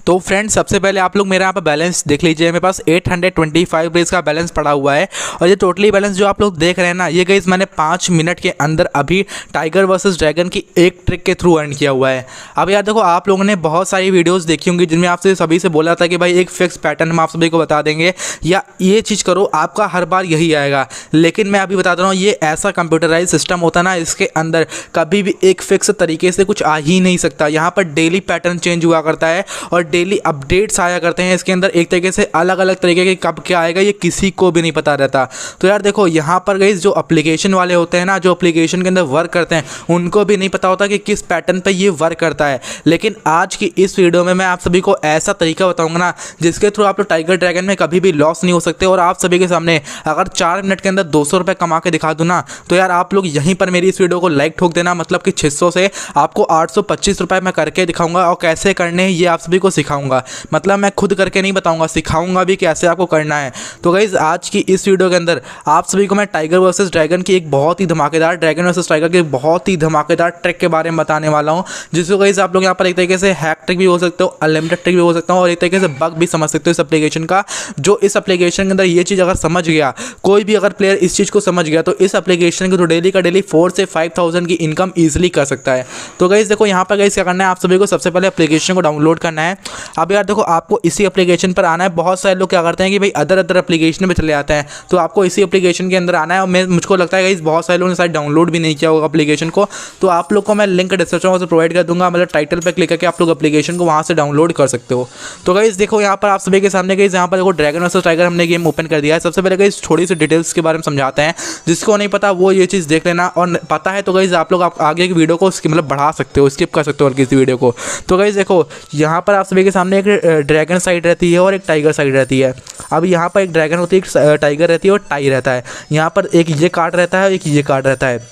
तो फ्रेंड्स सबसे पहले आप लोग मेरे यहाँ पर बैलेंस देख लीजिए। मेरे पास 825 रेस का बैलेंस पड़ा हुआ है और ये टोटली बैलेंस जो आप लोग देख रहे हैं ना, ये गाइस मैंने 5 मिनट के अंदर अभी टाइगर वर्सेस ड्रैगन की एक ट्रिक के थ्रू अर्न किया हुआ है। अब यार देखो, आप लोगों ने बहुत सारी वीडियोस देखी होंगी जिनमें आपसे सभी से बोला था कि भाई एक फिक्स पैटर्न हम आप सभी को बता देंगे या ये चीज़ करो, आपका हर बार यही आएगा। लेकिन मैं अभी बता रहा हूँ, ये ऐसा कंप्यूटराइज सिस्टम होता है ना, इसके अंदर कभी भी एक फिक्स तरीके से कुछ आ ही नहीं सकता। यहाँ पर डेली पैटर्न चेंज हुआ करता है और डेली अपडेट्स आया करते हैं इसके अंदर। एक तरीके से अलग अलग तरीके के कब क्या आएगा ये किसी को भी नहीं पता रहता। तो यार देखो, यहाँ पर गाइस जो एप्लीकेशन वाले होते हैं ना, जो एप्लीकेशन के अंदर वर्क करते हैं, उनको भी नहीं पता होता कि किस पैटर्न पे ये वर्क करता है। लेकिन आज की इस वीडियो में मैं आप सभी को ऐसा तरीका बताऊंगा ना, जिसके थ्रू आप लोग टाइगर ड्रैगन में कभी भी लॉस नहीं हो सकते। और आप सभी के सामने अगर 4 मिनट के अंदर 200 रुपये कमा के दिखा दूँ ना, तो यार आप लोग यहीं पर मेरी इस वीडियो को लाइक ठोक देना। मतलब कि 600 से आपको 825 रुपये मैं करके दिखाऊंगा और कैसे करने हैं ये आप सभी को सिखाऊंगा। मतलब मैं खुद करके नहीं बताऊंगा, सिखाऊंगा भी कैसे आपको करना है। तो गाइस आज की इस वीडियो के अंदर आप सभी को मैं टाइगर वर्सेस ड्रैगन की एक बहुत ही धमाकेदार, ड्रैगन वर्सेस टाइगर की बहुत ही धमाकेदार ट्रिक के बारे में बताने वाला हूं, जिसको गाइस आप लोग यहाँ पर एक तरीके से हैक ट्रिक भी हो सकते हो, अनलिमिटेड ट्रिक भी हो सकता हो और एक तरीके से बग भी समझ सकते हो इस एप्लीकेशन का। जो इस एप्लीकेशन के अंदर ये चीज़ अगर समझ गया, कोई भी अगर प्लेयर इस चीज़ को समझ गया, तो इस एप्लीकेशन के थ्रू डेली का डेली 4 से 5,000 की इनकम ईजिली कर सकता है। तो गाइस देखो, यहाँ पर गाइस क्या करना है, आप सभी को सबसे पहले एप्लीकेशन को डाउनलोड करना है। अब यार देखो, आपको इसी एप्लीकेशन पर आना है। बहुत सारे लोग क्या करते हैं कि भाई अदर एप्लीकेशन में चले जाते हैं, तो आपको इसी एप्लीकेशन के अंदर आना है। और मुझको लगता है गाइस बहुत सारे लोगों ने शायद डाउनलोड भी नहीं किया होगा एप्लीकेशन को, तो आप लोग को मैं लिंक डिस्क्रिप्शन में प्रोवाइड कर दूंगा। मतलब टाइटल पर क्लिक करके आप लोग एप्लीकेशन को वहाँ से डाउनलोड कर सकते हो। तो गाइस देखो, यहाँ पर आप सभी के सामने गाइस यहाँ पर देखो ड्रैगन वर्सेस टाइगर हमने गेम ओपन कर दिया है। सबसे पहले गाइस थोड़ी सी डिटेल्स के बारे में समझाते हैं, जिसको नहीं पता वो ये चीज़ देख लेना, और पता है तो गाइस आप लोग आगे की वीडियो को मतलब बढ़ा सकते हो, स्किप कर सकते हो और किसी वीडियो को। तो गाइस देखो, यहाँ पर आप सभी के सामने एक ड्रैगन साइड रहती है और एक टाइगर साइड रहती है। अब यहाँ पर एक ड्रैगन होती है, एक टाइगर रहती है और टाई रहता है। यहाँ पर एक ये कार्ड रहता है, एक ये कार्ड रहता है।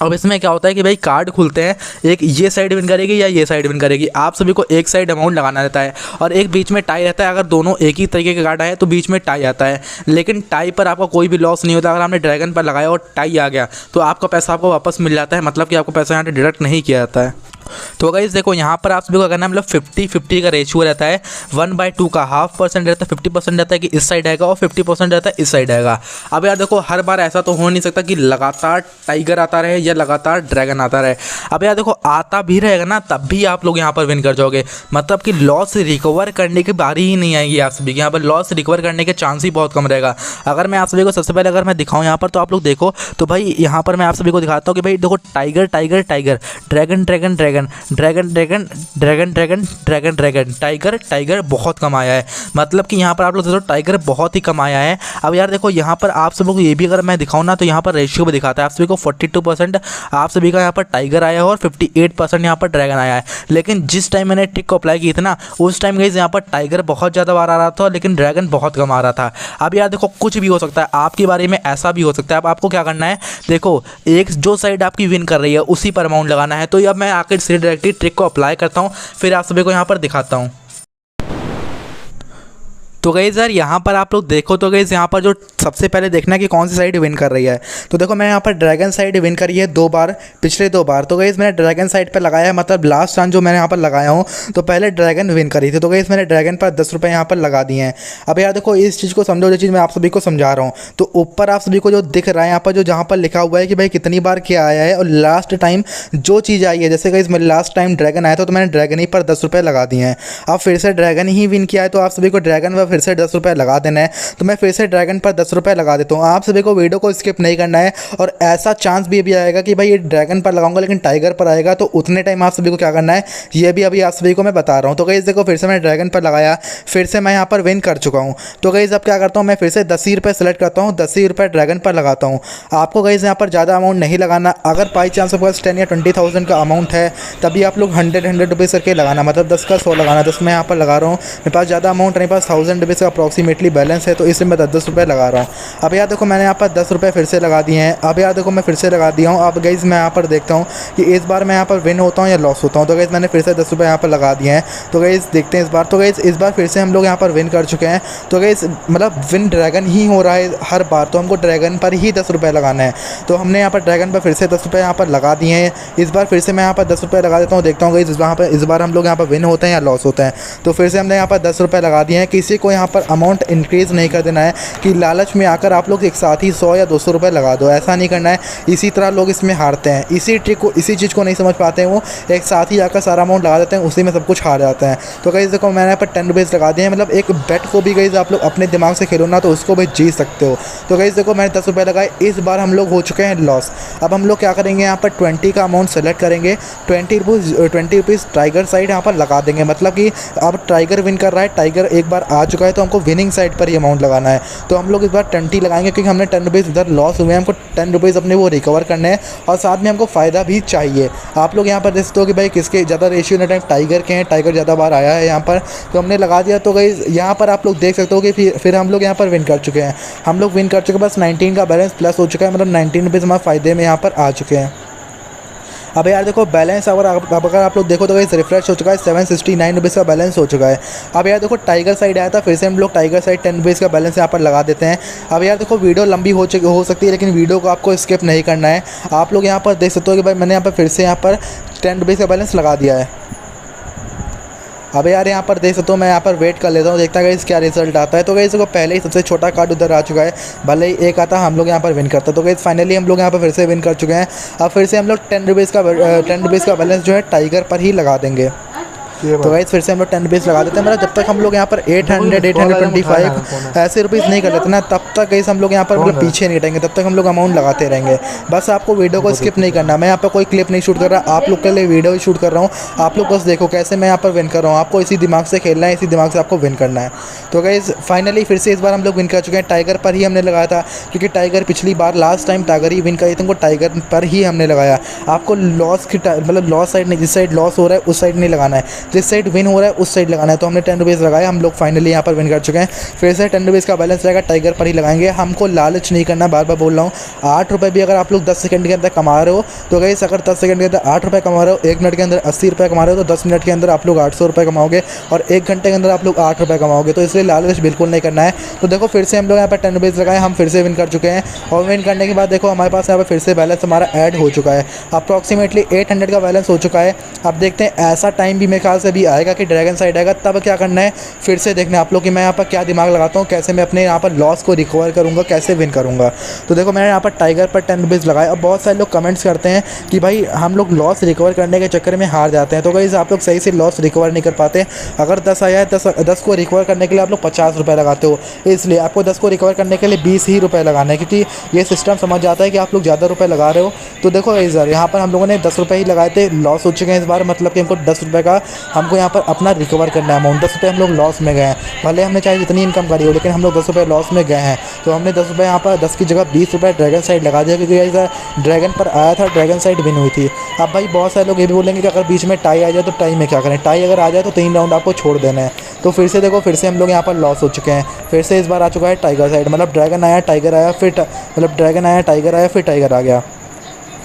अब इसमें क्या होता है कि भाई कार्ड खुलते हैं, एक ये साइड विन करेगी या ये साइड विन करेगी। आप सभी को एक साइड अमाउंट लगाना रहता है और एक बीच में टाई रहता है। अगर दोनों एक ही तरीके के कार्ड आए तो बीच में टाई आता है, लेकिन टाई पर आपका कोई भी लॉस नहीं होता। अगर आपने ड्रैगन पर लगाया और टाई आ गया तो आपका पैसा आपको वापस मिल जाता है, मतलब कि आपको पैसा यहाँ से डिडक्ट नहीं किया जाता है। तो गाइस देखो, यहाँ पर आप सभी को करना है, मतलब 50-50 का रेशियो रहता है। 1/2 का 0.5% रहता है, 50% रहता है कि इस साइड आएगा और 50% रहता है इस साइड आएगा। अब यार देखो, हर बार ऐसा तो हो नहीं सकता कि लगातार टाइगर आता रहे या लगातार ड्रैगन आता रहे। अब यार देखो, आता भी रहेगा ना तब भी आप लोग यहाँ पर विन कर जाओगे। मतलब कि लॉस रिकवर करने की बारी ही नहीं आएगी आप सभी, यहाँ पर लॉस रिकवर करने के चांस ही बहुत कम रहेगा। अगर मैं आप सभी को सबसे पहले अगर मैं दिखाऊँ यहाँ पर, तो आप लोग देखो, तो भाई यहाँ पर मैं आप सभी को दिखाता हूँ कि भाई देखो, tiger tiger tiger, dragon dragon dragon, dragon dragon dragon dragon dragon dragon, tiger tiger बहुत कम आया है। मतलब कि यहाँ पर आप लोग देखो, टाइगर बहुत ही कम आया है। अब यार देखो, यहाँ पर आप सभी को ये भी अगर मैं दिखाऊँ ना, तो यहाँ पर रेशियो भी दिखाता है। आप सभी को 42% आप सभी का यहाँ पर टाइगर आया है और 58% यहाँ पर ड्रैगन आया है। लेकिन जिस टाइम मैंने ट्रिक को अप्लाई की थी ना, उस टाइम गाइस यहाँ पर टाइगर बहुत ज़्यादा बार आ रहा था, लेकिन ड्रैगन बहुत कम आ रहा था। अब यार देखो, कुछ भी हो सकता है, आपके बारे में ऐसा भी हो सकता है। अब आपको क्या करना है, देखो, एक जो साइड आपकी विन कर रही है उसी पर अमाउंट लगाना है। तो अब मैं आकर सीधे डायरेक्टली ट्रिक को अप्लाई करता हूँ, फिर आप सभी को यहाँ पर दिखाता हूँ। तो गाइस यार यहाँ पर आप लोग देखो, तो गाइस यहाँ पर जो सबसे पहले देखना है कि कौन सी साइड विन कर रही है। तो देखो, मैं यहाँ पर ड्रैगन साइड विन करी है 2 बार, पिछले 2 बार। तो गाइस मैंने ड्रैगन साइड पर लगाया है, मतलब लास्ट टाइम जो मैंने यहाँ पर लगाया हूँ, तो पहले ड्रैगन विन करी थी। तो गाइस मैंने ड्रैगन पर 10 रुपये यहाँ पर लगा दिए हैं। अब यार देखो, इस चीज़ को समझो, जो चीज़ मैं आप सभी को समझा रहा हूँ। तो ऊपर आप सभी को जो दिख रहा है यहाँ पर, जो जहाँ पर लिखा हुआ है कि भाई कितनी बार क्या आया है और लास्ट टाइम जो चीज़ आई है। जैसे गाइस मेरे लास्ट टाइम ड्रैगन आया था, तो मैंने ड्रैगन ही पर 10 रुपये लगा दिए हैं। अब फिर से ड्रैगन ही विन किया है, तो आप सभी को ड्रैगन पर फिर से 10 रुपये लगा देना है। तो मैं फिर से ड्रैगन पर 10 रुपये लगा देता हूँ। आप सभी को वीडियो को स्किप नहीं करना है, और ऐसा चांस भी आएगा कि भाई ये ड्रैगन पर लगाऊंगा लेकिन टाइगर पर आएगा, तो उतने टाइम आप सभी को क्या करना है, ये भी अभी आप सभी को मैं बता रहा हूँ। तो गाइस देखो, फिर से मैंने ड्रैगन पर लगाया, फिर से मैं यहाँ पर विन कर चुका हूँ। तो गाइस अब क्या करता हूँ, मैं फिर से 10 ही रुपये सेलेक्ट करता हूँ, 10 ही रुपये ड्रैगन पर लगाता हूँ। आपको गाइस यहाँ पर ज़्यादा अमाउंट नहीं लगाना। अगर बाई चांस आपके पास 10 या 20,000 का अमाउंट है, तभी आप लोग 100 रुपीज़ करके लगाना, मतलब 10 का 100 लगाना। 10 मैं यहाँ पर लगा रहा हूँ, मेरे पास ज़्यादा अमाउंट नहीं, पास 1000 रुपीज़ का अप्रॉक्सीमेटली बैलेंस है, तो इसमें मैं 10-10 रुपये लगा रहा हूँ। अब यार देखो मैंने यहाँ पर 10 रुपये फिर से लगा दिए हैं। अब यार देखो मैं फिर से लगा दिया हूँ। अब गाइस मैं यहाँ पर देखता हूँ कि इस बार मैं यहाँ पर विन होता हूँ या लॉस होता हूँ। तो गाइस मैंने फिर से 10 रुपये यहाँ पर लगा दिए हैं। तो गाइस देखते हैं इस बार। तो गाइस इस बार फिर से हम लोग यहाँ पर विन कर चुके हैं। तो गाइस मतलब विन ड्रैगन ही हो रहा है हर बार, तो हमको ड्रैगन पर ही 10 रुपये लगाना है। तो हमने यहाँ पर ड्रैगन पर फिर से 10 रुपये यहाँ पर लगा दिए हैं। इस बार फिर से मैं यहाँ पर 10 रुपये लगा देता हूँ, देखता हूँ इस बार हम लोग यहाँ पर विन होते हैं या लॉस होते हैं। तो फिर से हमने यहाँ पर 10 रुपये लगा दिए हैं। किसी को यहाँ पर अमाउंट इंक्रीज़ नहीं कर देना है कि लालच में आकर आप लोग एक साथ ही 100 या 200 रुपये लगा दो, ऐसा नहीं करना है। इसी तरह लोग इसमें हारते हैं, इसी ट्रिक को, इसी चीज़ को नहीं समझ पाते हैं। वो एक साथ ही आकर सारा अमाउंट लगा देते हैं, उसी में सब कुछ हार जाते हैं। तो गाइस देखो मैंने यहाँ पर 10 रुपीज़ लगा दिए हैं। मतलब एक बेट को भी गाइस आप लोग अपने दिमाग से खेलो ना, तो उसको भी जीत सकते हो। तो गाइस देखो मैंने 10 रुपये लगाए, इस बार हम लोग हो चुके हैं लॉस। अब हम लोग क्या करेंगे, यहाँ पर 20 का अमाउंट सेलेक्ट करेंगे, 20 रुपीज़ टाइगर साइड यहाँ पर लगा देंगे। मतलब कि अब टाइगर विन कर रहा है, टाइगर एक बार आ चुका है, तो हमको विनिंग साइड पर ही अमाउंट लगाना है। तो हम लोग इस बार 20 लगाएंगे, क्योंकि हमने 10 रुपीज़ इधर लॉस हुए हैं, हमको 10 रुपीज़ अपने वो रिकवर करने हैं और साथ में हमको फ़ायदा भी चाहिए। आप लोग यहाँ पर देख सकते हो कि भाई किसके ज़्यादा रेशियो ने टाइम टाइगर के हैं, टाइगर ज़्यादा बार आया है यहाँ पर, तो हमने लगा दिया। तो गाइस यहाँ पर आप लोग देख सकते हो कि फिर हम लोग यहाँ पर विन कर चुके हैं। हम लोग विन कर चुके हैं, बस 19 का बैलेंस प्लस हो चुका है, मतलब 19 रुपीज़ हमारे फ़ायदे में यहाँ पर आ चुके हैं। अब यार देखो बैलेंस अगर आप लोग देखो तो गाइस रिफ्रेश हो चुका है, 769 रुपीज़ का बैलेंस हो चुका है। अब यार देखो टाइगर साइड आया था, फिर से हम लोग टाइगर साइड 10 रुपीज़ का बैलेंस यहाँ पर लगा देते हैं। अब यार देखो वीडियो लंबी हो सकती है, लेकिन वीडियो को आपको स्किप नहीं करना है। आप लोग यहाँ पर देख सकते हो कि भाई मैंने यहाँ पर फिर से यहाँ पर 10 रुपीज़ का बैलेंस लगा दिया है। अब यार यहाँ पर देख सकते हो, मैं यहाँ पर वेट कर लेता हूँ, देखता है गाइस क्या रिजल्ट आता है। तो गाइस को पहले ही सबसे छोटा कार्ड उधर आ चुका है, भले ही एक आता हम लोग यहाँ पर विन करते हैं। तो गाइस फाइनली हम लोग यहाँ पर फिर से विन कर चुके हैं। अब फिर से हम लोग 10 रुपीज़ का बैलेंस जो है टाइगर पर ही लगा देंगे। तो गाइस फिर से हम लोग 10 रुपीज़ लगा देते हैं। मतलब जब तक हम लोग यहाँ पर 825 ऐसे रुपीज़ नहीं कर लेते ना, तब तक गाइस हम लोग यहाँ पर मतलब पीछे नहीं हटेंगे, तब तक हम लोग अमाउंट लगाते रहेंगे। बस आपको वीडियो को स्किप नहीं करना। मैं यहाँ पर कोई क्लिप नहीं शूट कर रहा, आप लोग के लिए वीडियो ही शूट कर रहा हूँ। आप लोग बस देखो कैसे मैं यहाँ पर विन कर रहा हूँ। आपको इसी दिमाग से खेलना है, इसी दिमाग से आपको विन करना है। तो गाइस फाइनली फिर से इस बार हम लोग विन कर चुके हैं। टाइगर पर ही हमने लगाया था, क्योंकि टाइगर पिछली बार लास्ट टाइम टाइगर ही विन करी, तुमको टाइगर पर ही हमने लगाया। आपको लॉस की मतलब लॉस साइड नहीं, जिस साइड लॉस हो रहा है उस साइड नहीं लगाना है, जिस साइड विन हो रहा है उस साइड लगाना है। तो हमने 10 रुपीज़ लगाए, हम लोग फाइनली यहाँ पर विन कर चुके हैं। फिर से 10 रुपीज़ का बैलेंस रहेगा, टाइगर पर ही लगाएंगे। हमको लालच नहीं करना, बार बार बोल रहा हूँ। 8 रुपये भी अगर आप लोग 10 सेकंड के अंदर कमा रहे हो, तो गाइस अगर 10 सेकंड के अंदर 8 रुपये कमा रहे हो, 1 मिनट के अंदर 80 रुपये कमा रहे हो, तो 10 मिनट के अंदर आप लोग 800 रुपये कमाओगे, और 1 घंटे के अंदर आप लोग 8 रुपये कमाओगे। तो इसलिए लालच बिल्कुल नहीं करना है। तो देखो फिर से हम लोग यहाँ पर 10 रुपीज़ लगाए, हम फिर से विन कर चुके हैं। और विन करने के बाद देखो हमारे पास यहाँ पर फिर से बैलेंस हमारा ऐड हो चुका है, अप्रॉक्सीमेटली 800 का बैलेंस हो चुका है। अब देखते हैं ऐसा टाइम भी मेरे ख्याल से भी आएगा कि ड्रैगन साइड आएगा, तब क्या करना है फिर से देखना आप लोग कि मैं यहाँ पर क्या दिमाग लगाता हूँ, कैसे मैं अपने यहाँ पर लॉस को रिकवर करूँगा, कैसे विन करूँगा। तो देखो मैंने यहाँ पर टाइगर पर 10 रुपीज़ लगाए। अब बहुत सारे लोग कमेंट्स करते हैं कि भाई हम लोग लॉस रिकवर करने के चक्कर में हार जाते हैं। तो गाइस आप लोग सही से लॉस रिकवर नहीं कर पाते। अगर 10 आया है, 10 को रिकवर करने के लिए आप लोग 50 रुपये लगाते हो, इसलिए आपको 10 को रिकवर करने के लिए 20 ही रुपये लगाना है, क्योंकि ये सिस्टम समझ जाता है कि आप लोग ज़्यादा रुपये लगा रहे हो। तो देखो गाइस यहाँ पर हम लोगों ने 10 रुपये ही लगाए थे, लॉस हो चुके हैं इस बार। मतलब कि हमको 10 रुपये का हमको यहाँ पर अपना रिकवर करना है अमाउंट। 10 रुपये हम लोग लॉस में गए हैं, भले हमने चाहे जितनी इनकम करी हो, लेकिन हम लोग 10 रुपये लॉस में गए हैं। तो हमने 10 रुपये यहाँ पर 10 की जगह 20 रुपये ड्रैगन साइड लगा दिया, क्योंकि ऐसा ड्रैगन पर आया था, ड्रैगन साइड विन हुई थी। अब भाई बहुत सारे लोग ये भी बोलेंगे कि अगर बीच में टाई आ जाए तो टाई में क्या करें। टाई अगर आ जाए तो 3 राउंड आपको छोड़ देना है। तो फिर से देखो फिर से हम लोग यहाँ पर लॉस हो चुके हैं। फिर से इस बार आ चुका है टाइगर साइड, मतलब ड्रैगन आया टाइगर आया, फिर मतलब ड्रैगन आया टाइगर आया, फिर टाइगर आ गया।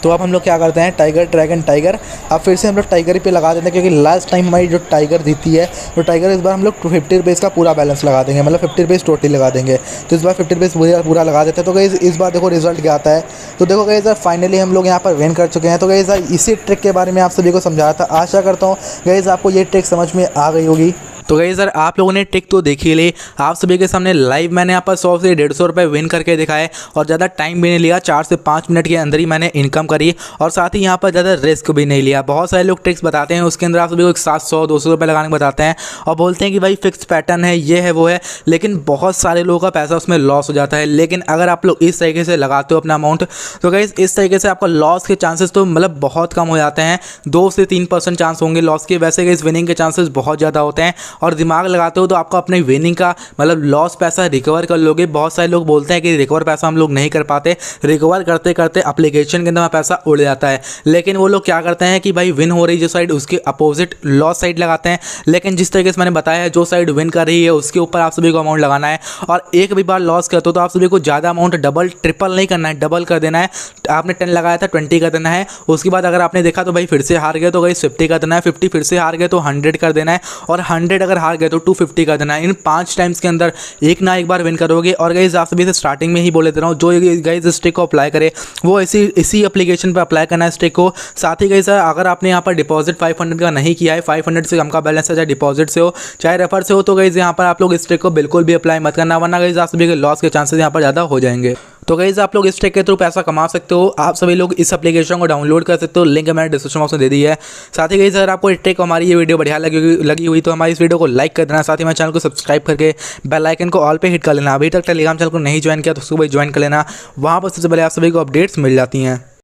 तो अब हम लोग क्या करते हैं, टाइगर ड्रैगन टाइगर, अब फिर से हम लोग टाइगर ही पे लगा देते हैं, क्योंकि लास्ट टाइम हमारी जो टाइगर जीती है, तो टाइगर इस बार हम लोग 50 रुपीज़ का पूरा बैलेंस लगा देंगे, मतलब 50 रुपीज़ टोटल लगा देंगे। तो इस बार 50 रुपीज़ पूरा लगा देते हैं। तो गाइस इस बार देखो रिजल्ट क्या आता है। तो देखो गाइस फाइनली हम लोग यहाँ पर विन कर चुके हैं। तो गाइस इसी ट्रिक के बारे में आप सभी को समझाया था। आशा करता हूँ गाइस आपको ये ट्रिक समझ में आ गई होगी। तो गाइस सर आप लोगों ने ट्रिक तो देखी ली, आप सभी के सामने लाइव मैंने यहाँ पर 100 से 150 रुपये विन करके दिखाए, और ज़्यादा टाइम भी नहीं लिया, 4 से 5 मिनट के अंदर ही मैंने इनकम करी, और साथ ही यहाँ पर ज़्यादा रिस्क भी नहीं लिया। बहुत सारे लोग ट्रिक्स बताते हैं, उसके अंदर आप सभी को 700-200 रुपये लगाने को बताते हैं, और बोलते हैं कि भाई फिक्स पैटर्न है, ये है वो है, लेकिन बहुत सारे लोगों का पैसा उसमें लॉस हो जाता है। लेकिन अगर आप लोग इस तरीके से लगाते हो अपना अमाउंट, तो गाइस इस तरीके से आपका लॉस के चांसेस तो मतलब बहुत कम हो जाते हैं, 2 से 3% चांस होंगे लॉस के। वैसे गाइस विनिंग के चांसेस बहुत ज़्यादा होते हैं, और दिमाग लगाते हो तो आपको अपने विनिंग का मतलब लॉस पैसा रिकवर कर लोगे। बहुत सारे लोग बोलते हैं कि रिकवर पैसा हम लोग नहीं कर पाते, रिकवर करते करते एप्लीकेशन के अंदर पैसा उड़ जाता है। लेकिन वो लोग क्या करते हैं कि भाई विन हो रही जो साइड उसके अपोजिट लॉस साइड लगाते हैं। लेकिन जिस तरीके से मैंने बताया है, जो साइड विन कर रही है उसके ऊपर आप सभी को अमाउंट लगाना है, और एक भी बार लॉस करते हो तो आप सभी को ज़्यादा अमाउंट डबल ट्रिपल नहीं करना है, डबल कर देना है। आपने 10 लगाया था 20 कर देना है। उसके बाद अगर आपने देखा तो भाई फिर से हार गए तो भाई 50 कर देना है, 50 फिर से हार गए तो 100 कर देना है, और 100 अगर हार गए तो 250 कर देना है। इन 5 टाइम्स के अंदर एक ना एक बार विन करोगे। और गाइस आप सभी से स्टार्टिंग में ही बोल देता हूँ, जो गाइस इस ट्रिक को अप्लाई करे वो इसी एप्लीकेशन पर अप्लाई करना है इस ट्रिक को। साथ ही गाइस अगर आपने यहाँ पर डिपॉजिट 500 का नहीं किया है, 500 से कम का बैलेंस है, चाहे डिपॉजिट से हो चाहे रेफर से हो, तो गाइस यहाँ पर आप लोग इस ट्रिक को बिल्कुल भी अप्लाई मत करना, वरना गाइस आप सभी के लॉस के चांसेस यहाँ पर ज़्यादा हो जाएंगे। तो गाइस आप लोग इस ट्रिक के थ्रू पैसा कमा सकते हो। आप सभी लोग इस एप्लीकेशन को डाउनलोड कर सकते हो, लिंक मैंने डिस्क्रिप्शन बॉक्स में दे दी है। साथ ही गाइस अगर आपको इस ट्रिक हमारी ये वीडियो बढ़िया लगी हुई तो हमारी इस वीडियो को लाइक कर देना। साथ ही हमारे चैनल को सब्सक्राइब करके बेल आइकन को ऑल पे हिट कर लेना। अभी तक टेलीग्राम चैनल को नहीं ज्वाइन किया तो उसको भी ज्वाइन कर लेना, वहाँ पर सबसे पहले आप सभी को अपडेट्स मिल जाती हैं।